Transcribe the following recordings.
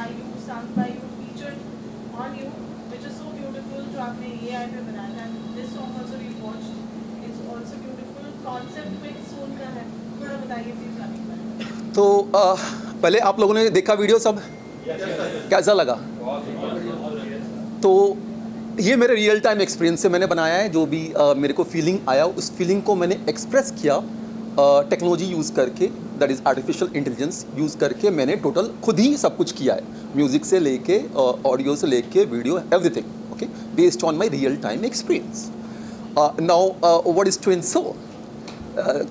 by you, sung by you, featured on you, which is so beautiful. जो आपने ये आई पे बनाया था, and this song also we watched, it's also beautiful. Concept में soul का है, थोड़ा बताइए प्लीज गाने के बारे में। तो पहले आप लोगों ने देखा वीडियो सब? कैसा लगा? तो ये मेरे रियल टाइम एक्सपीरियंस से मैंने बनाया है। जो भी मेरे को फीलिंग आया उस फीलिंग को मैंने एक्सप्रेस किया टेक्नोलॉजी यूज़ करके, that is artificial intelligence use करके मैंने टोटल खुद ही सब कुछ किया है, म्यूज़िक से लेके ऑडियो से लेके video, everything, okay, based on my real time experience. Now what is twin soul?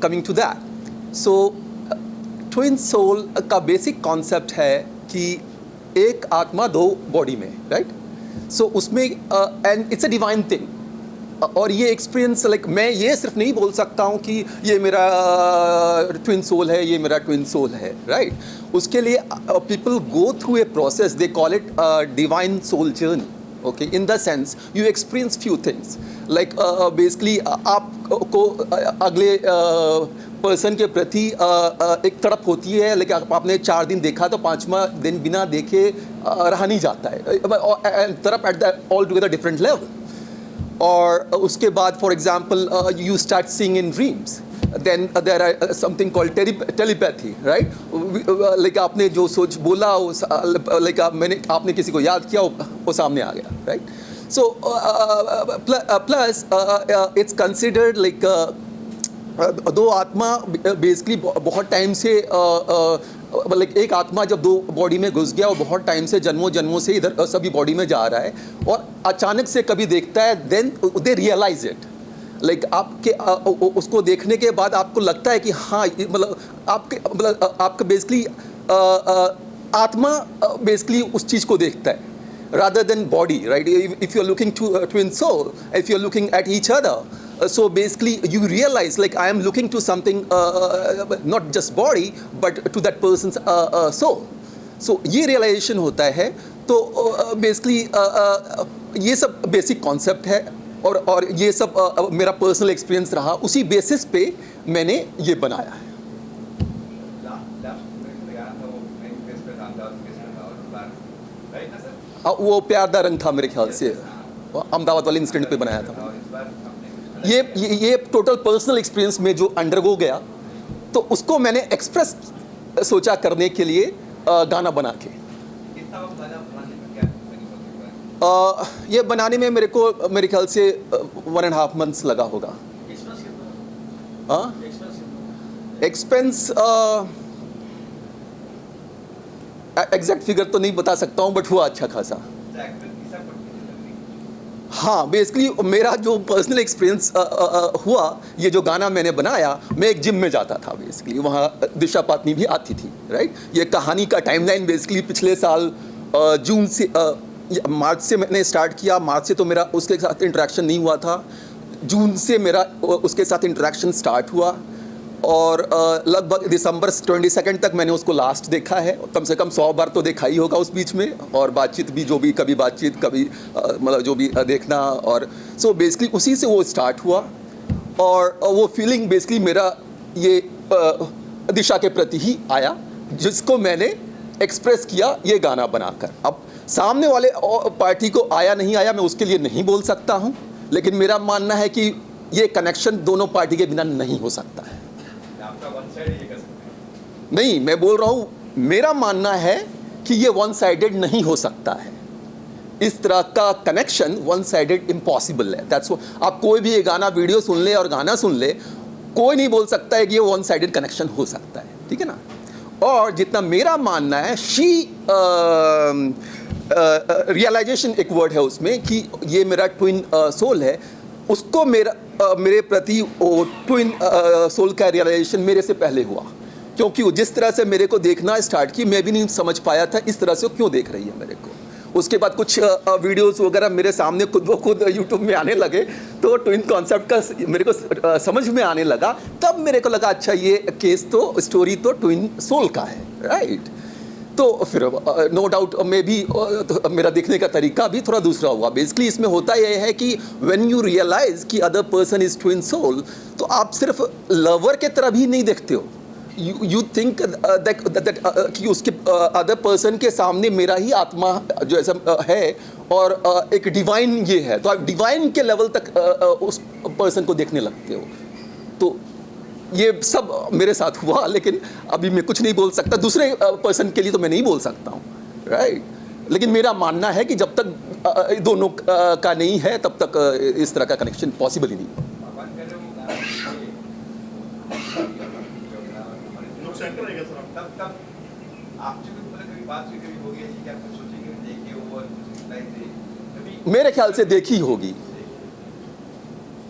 Coming to that, so twin soul का बेसिक कॉन्सेप्ट है कि एक आत्मा दो बॉडी में, राइट? सो उसमें and it's a divine thing. और ये एक्सपीरियंस लाइक मैं ये सिर्फ नहीं बोल सकता हूँ कि ये मेरा ट्विन सोल है, ये मेरा ट्विन सोल है, राइट? उसके लिए people go through a process, they call it divine soul journey, okay, in the sense you experience few things like basically आपको अगले पर्सन के प्रति एक तड़प होती है, लेकिन आपने 4 दिन देखा तो 5वां दिन बिना देखे रहा नहीं जाता है, तड़प at the all together different level. और उसके बाद for example you start seeing in dreams, then there are something called telepathy, right? Like आपने जो सोच बोला लाइक आपने किसी को याद किया, वो सामने आ गया, right? So plus it's considered like दो आत्मा बेसिकली बहुत टाइम से लाइक एक आत्मा जब दो बॉडी में घुस गया और बहुत टाइम से जन्मों जन्मों से इधर सभी बॉडी में जा रहा है और अचानक से कभी देखता है, then they realise it, like आपके उसको देखने के बाद आपको लगता है कि हाँ, मतलब आपका बेसिकली आत्मा बेसिकली उस चीज़ को देखता है rather than body, right? If you're looking to twin soul, if you're looking at each other, so basically you realize like I am looking to something, not just body but to that person's soul. So ये realization होता है। तो basically ये सब basic concept है और ये सब मेरा personal experience रहा, उसी basis पे मैंने ये बनाया है। वो प्यार दा रंग था मेरे ख्याल से, अहमदाबाद वाले इंसिडेंट पे बनाया था। ये टोटल पर्सनल एक्सपीरियंस में जो अंडरगो गया, तो उसको मैंने एक्सप्रेस सोचा करने के लिए गाना बना के। ये बनाने में मेरे को मेरे ख्याल से 1.5 months लगा होगा। एक्सपेंस एग्जैक्ट फिगर तो नहीं बता सकता हूँ, बट हुआ अच्छा खासा। हाँ, बेसिकली मेरा जो पर्सनल एक्सपीरियंस हुआ, ये जो गाना मैंने बनाया, मैं एक जिम में जाता था बेसिकली, वहाँ दिशा पाटनी भी आती थी, राइट? ये कहानी का टाइमलाइन बेसिकली पिछले साल जून से मार्च से मैंने स्टार्ट किया। मार्च से तो मेरा उसके साथ इंटरेक्शन नहीं हुआ था, जून से मेरा उसके साथ इंटरेक्शन स्टार्ट हुआ और लगभग दिसंबर 22 तक मैंने उसको लास्ट देखा है। कम से कम 100 बार तो देखा ही होगा उस बीच में, और बातचीत भी, जो भी कभी बातचीत कभी मतलब जो भी देखना, और सो बेसिकली उसी से वो स्टार्ट हुआ। और वो फीलिंग बेसिकली मेरा ये दिशा के प्रति ही आया, जिसको मैंने एक्सप्रेस किया ये गाना बनाकर। अब सामने वाले पार्टी को आया नहीं आया मैं उसके लिए नहीं बोल सकता हूँ, लेकिन मेरा मानना है कि ये कनेक्शन दोनों पार्टी के बिना नहीं हो सकता है। नहीं, मैं बोल रहा हूँ, मेरा मानना है कि ये वन साइडेड नहीं हो सकता है। इस तरह का कनेक्शन वन साइडेड इम्पॉसिबल है। दैट्स आप कोई भी ये गाना वीडियो सुन ले और गाना सुन ले, कोई नहीं बोल सकता है कि ये वन साइडेड कनेक्शन हो सकता है, ठीक है ना? और जितना मेरा मानना है, रियलाइजेशन एक वर्ड है उसमें कि ये मेरा ट्विन सोल है, उसको मेरे प्रति वो ट्विन सोल का रियलाइजेशन मेरे से पहले हुआ, क्योंकि वो जिस तरह से मेरे को देखना स्टार्ट की, मैं भी नहीं समझ पाया था इस तरह से वो क्यों देख रही है मेरे को। उसके बाद कुछ वीडियोस वगैरह मेरे सामने खुद ब खुद यूट्यूब में आने लगे, तो ट्विन कॉन्सेप्ट का मेरे को समझ में आने लगा। तब मेरे को लगा अच्छा, ये केस तो, स्टोरी तो ट्विन सोल का है, राइट? तो फिर नो डाउट मे भी मेरा देखने का तरीका भी थोड़ा दूसरा हुआ। बेसिकली इसमें होता यह है कि व्हेन यू रियलाइज कि other person is twin soul, तो आप सिर्फ लवर के तरह भी नहीं देखते हो, यू थिंक दैट कि उसके अदर पर्सन के सामने मेरा ही आत्मा जो ऐसा है और एक डिवाइन ये है, तो आप डिवाइन के लेवल तक उस पर्सन को देखने लगते हो। तो ये सब मेरे साथ हुआ, लेकिन अभी मैं कुछ नहीं बोल सकता। दूसरे पर्सन के लिए तो मैं नहीं बोल सकता हूँ, राइट। लेकिन मेरा मानना है कि जब तक दोनों का नहीं है तब तक इस तरह का कनेक्शन पॉसिबल ही नहीं। मेरे ख्याल से देखी होगी,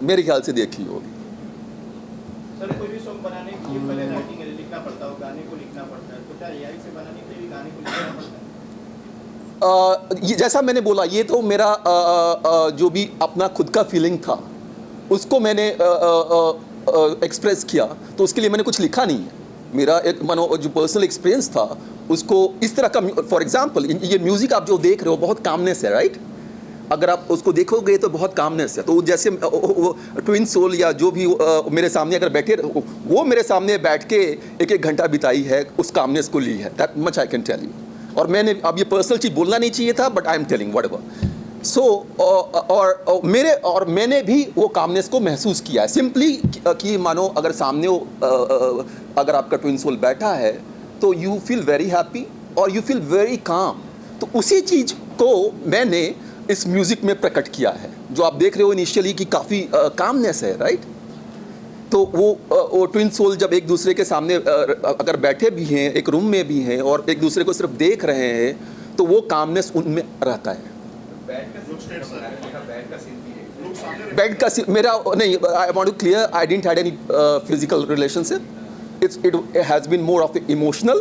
मेरे ख्याल से देखी होगी। सर कोई भी सॉन्ग बनाने के लिए पहले राइटिंग लिखना पड़ता है, गाने को लिखना पड़ता है, तो क्या एआई से बनाने के लिए गाने को लिखना पड़ता है? ये जैसा मैंने बोला, ये तो मेरा जो भी अपना खुद का फीलिंग था उसको मैंने एक्सप्रेस किया, तो उसके लिए मैंने कुछ लिखा नहीं है। मेरा एक मानो जो पर्सनल एक्सपीरियंस था उसको इस तरह का, फॉर एग्जांपल ये म्यूज़िक आप जो देख रहे हो बहुत कामनेस है, राइट। अगर आप उसको देखोगे तो बहुत कामनेस है। तो जैसे ट्विन सोल या जो भी मेरे सामने अगर बैठे, वो मेरे सामने बैठ के एक एक घंटा बिताई है, उस कामनेस को ली है। That much I can tell you. और मैंने अब ये पर्सनल चीज़ बोलना नहीं चाहिए था, but I am telling whatever. So और मैंने भी वो कामनेस को महसूस किया है। सिंपली कि मानो अगर सामने अगर आपका ट्विन सोल बैठा है तो यू फील वेरी हैप्पी और यू फील वेरी काम। तो उसी चीज़ को मैंने इस म्यूज़िक में प्रकट किया है। जो आप देख रहे हो इनिशियली कि काफ़ी कामनेस है, राइट। तो वो ट्विन सोल जब एक दूसरे के सामने अगर बैठे भी हैं, एक रूम में भी हैं और एक दूसरे को सिर्फ देख रहे हैं, तो वो कामनेस उनमें रहता है। बेड का सीन मेरा नहीं, I want to clear, I didn't had any physical relationship. It has been more of emotional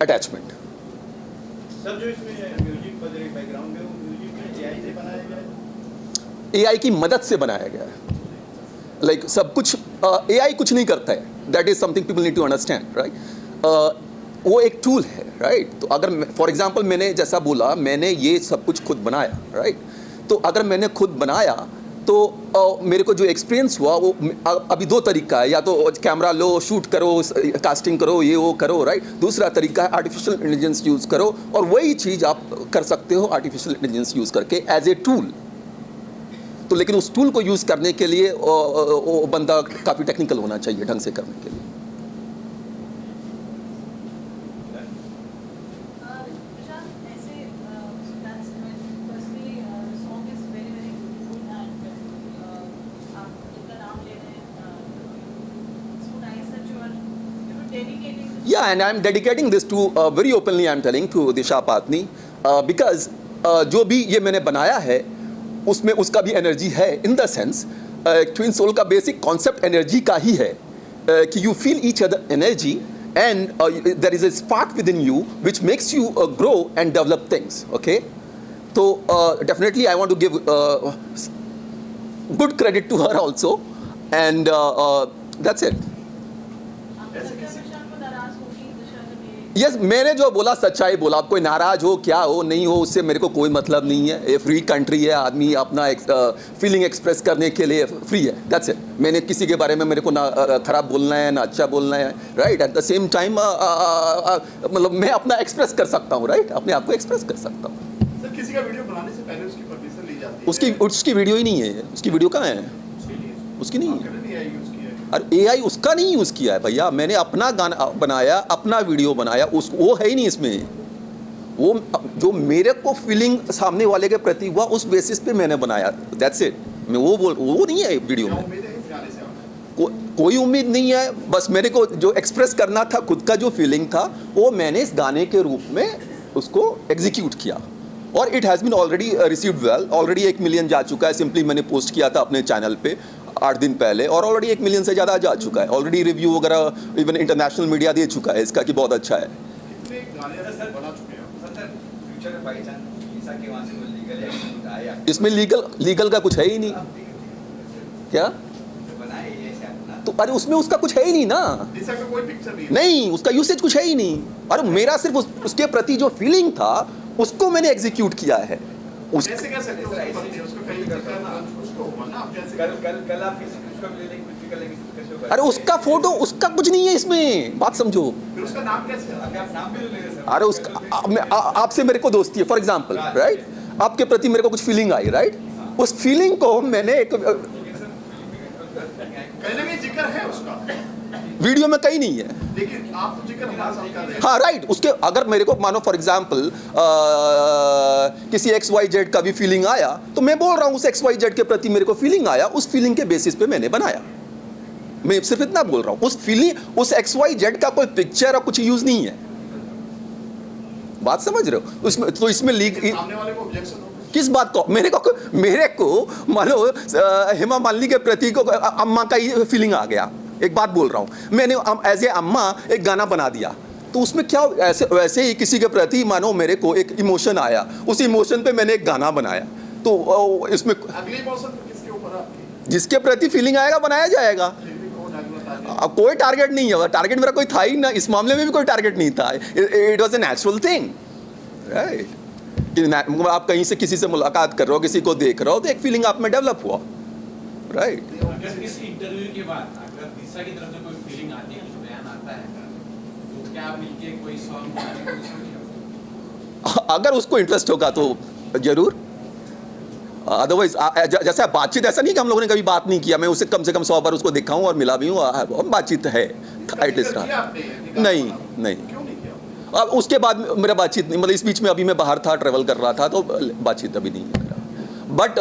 attachment. Sir जो इसमें म्यूजिक बज रही बैकग्राउंड में, वो म्यूजिक में एआई से बनाया गया है? एआई की मदद से बनाया गया है। लाइक सब कुछ एआई कुछ नहीं करता है, that is something people need to understand, right. वो एक टूल है, राइट। तो अगर फॉर एग्जांपल मैंने जैसा बोला, मैंने ये सब कुछ खुद बनाया, राइट। तो अगर मैंने खुद बनाया तो मेरे को जो एक्सपीरियंस हुआ वो अभी दो तरीका है, या तो कैमरा लो, शूट करो, कास्टिंग करो, ये वो करो, राइट। दूसरा तरीका है आर्टिफिशियल इंटेलिजेंस यूज़ करो, और वही चीज़ आप कर सकते हो आर्टिफिशियल इंटेलिजेंस यूज़ करके एज ए टूल। तो लेकिन उस टूल को यूज़ करने के लिए वो बंदा काफ़ी टेक्निकल होना चाहिए ढंग से करने के लिए। Yeah, and I'm dedicating this to very openly I'm telling to Disha Patni because जो भी ये मैंने बनाया है उसमें उसका भी एनर्जी है, in the sense twin soul का बेसिक कॉन्सेप्ट एनर्जी का ही है कि you feel each other energy and there is a spark within you which makes you grow and develop things, okay. तो definitely I want to give good credit to her also and that's it. Yes, मैंने जो बोला सच्चाई बोला। आप कोई नाराज हो, क्या हो, नहीं हो, उससे मेरे को कोई मतलब नहीं है। ये फ्री कंट्री है, आदमी अपना फीलिंग एक्सप्रेस करने के लिए फ्री है, दैट्स इट। मैंने किसी के बारे में मेरे को ना खराब बोलना है ना अच्छा बोलना है, right. At the same time मतलब मैं अपना एक्सप्रेस कर सकता हूँ, राइट, अपने आप को एक्सप्रेस कर सकता हूँ। सर किसी का वीडियो बनाने से पहले उसकी परमिशन ली जाती है? उसकी वीडियो ही नहीं है। उसकी वीडियो कहाँ है? उसकी नहीं है। अरे एआई उसका नहीं यूज़ किया है भैया, मैंने अपना गाना बनाया, अपना वीडियो बनाया, वो है ही नहीं इसमें। वो जो मेरे को फीलिंग सामने वाले के प्रति हुआ उस बेसिस पे मैंने बनाया, दैट्स इट। मैं वो नहीं है वीडियो में। कोई उम्मीद नहीं है, बस मेरे को जो एक्सप्रेस करना था, खुद का जो फीलिंग था, वो मैंने इस गाने के रूप में उसको एग्जीक्यूट किया और it has been already received well. Already 1 million जा चुका है। सिंपली मैंने पोस्ट किया था अपने चैनल पे 8 दिन पहले और ऑलरेडी 1 मिलियन से ज़्यादा जा चुका है। ऑलरेडी रिव्यू वगैरह इवन इंटरनेशनल मीडिया दे चुका है इसका कि बहुत अच्छा है। इसमें लीगल का कुछ है ही नहीं। क्या? तो अरे उसमें उसका कुछ है ही नहीं ना। कोई पिक्चर नहीं, उसका यूसेज कुछ है ही नहीं। अरे मेरा सिर्फ उसके प्रति जो फीलिंग था उसको मैंने एग्जीक्यूट किया है। कैसे कह सकते हो उसको कहीं उसको होगा ना, आप कैसे कल आप किसी को ले लेंगे फिजिकल कैसे होगा? अरे उसका फोटो, उसका कुछ नहीं है इसमें, बात समझो। फिर उसका नाम कैसे है? अगर आप नाम भी तो ले रहे सर। अरे उसका आपसे मेरे को दोस्ती है, फॉर एग्जाम्पल, राइट, आपके प्रति मेरे को कुछ फीलिंग आई, राइट, उस फीलिंग को मैंने एक कहीं ना कहीं जिक्र है उसका, वीडियो में कहीं नहीं है। लेकिन आप तो जिक्र हमारे साथ कर रहे हैं। हाँ राइट, उसके अगर मेरे को मानो फॉर एग्जाम्पल किसी XYZ का भी फीलिंग आया तो मैं बोल रहा हूँ उस XYZ के प्रति मेरे को फीलिंग आया, उस फीलिंग के बेसिस पे मैंने बनाया। मैं सिर्फ इतना बोल रहा हूँ, उस फीलिंग, उस XYZ का कोई पिक्चर और कुछ यूज नहीं है। बात समझ रहे हो? उसमें तो इसमें सामने वाले को ऑब्जेक्शन हो, किस बात को? मेरे को मानो हेमा मालिनी के प्रति को अम्मा का ही फीलिंग आ गया। एक बात बोल रहा हूँ, मैंने एज ए अम्मा एक गाना बना दिया, तो उसमें क्या ऐसे वैसे ही किसी के प्रति मानो मेरे को एक इमोशन आया, उस इमोशन पे मैंने एक गाना बनाया, तो इसमें अगली इमोशन किसके ऊपर है आपकी? जिसके प्रति फीलिंग आएगा बनाया जाएगा। फिर भी कौन अगला टारगेट? अब कोई टारगेट नहीं है, टारगेट मेरा कोई था ही ना, इस मामले में भी कोई टारगेट नहीं था। It was a natural thing, right, कि आप कहीं से किसी से मुलाकात कर रहे हो, किसी को देख रहे हो, तो एक फीलिंग आप में डेवलप हुआ, राइट। अगर इस इंटरव्यू के बाद अगर दिशा की तरफ से कोई फीलिंग आती है, कुछ बयान आता है, तो क्या आप मिलके कोई सॉन्ग बनाने की कोशिश करेंगे? अगर उसको इंटरेस्ट होगा तो जरूर, अदरवाइज जैसा बातचीत, ऐसा नहीं कि हम लोगों ने कभी बात नहीं किया, मैं उसे कम से कम 100 बार उसको देखा हूँ और मिला भी हूँ, बातचीत है, एटलीस्ट। नहीं नहीं, क्यों नहीं किया? अब उसके बाद मेरा बातचीत नहीं, मतलब इस बीच में अभी मैं बाहर था, ट्रेवल कर रहा था, तो बातचीत अभी नहीं है मेरा। बट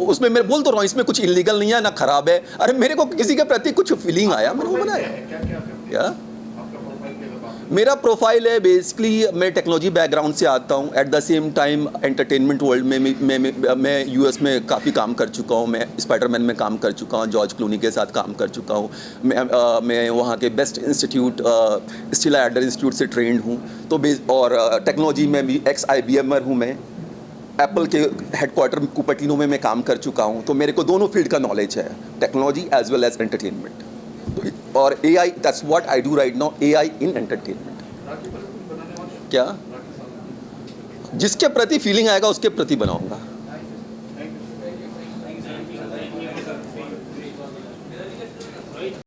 उसमें मैं बोल तो रहा हूँ, इसमें कुछ इलीगल नहीं है ना खराब है। अरे मेरे को किसी के प्रति कुछ फीलिंग आया, मैंने वो बनाया। क्या क्या करते क्या हैं? आपका प्रोफाइल की अगर बात करें। मेरा प्रोफाइल है, बेसिकली मैं टेक्नोलॉजी बैकग्राउंड से आता हूँ, at the same time entertainment world में मैं US में काफ़ी काम कर चुका हूँ, मैं स्पाइडरमैन में काम कर चुका हूँ, जॉर्ज क्लूनी के साथ काम कर चुका हूँ, मैं वहाँ के बेस्ट इंस्टीट्यूट स्टिला एडर इंस्टीट्यूट से ट्रेंड हूँ, तो और टेक्नोलॉजी में भी ex-IBMer हूँ मैं, एप्पल के हेडक्वार्टर कुपर्टिनो में मैं काम कर चुका हूँ, तो मेरे को दोनों फील्ड का नॉलेज है, technology as well as entertainment. और AI, that's what I do right now, AI in entertainment. Rakhi पर कुछ बनाने वाले हैं? क्या? राखी साहब। जिसके प्रति फीलिंग आएगा उसके प्रति बनाऊंगा।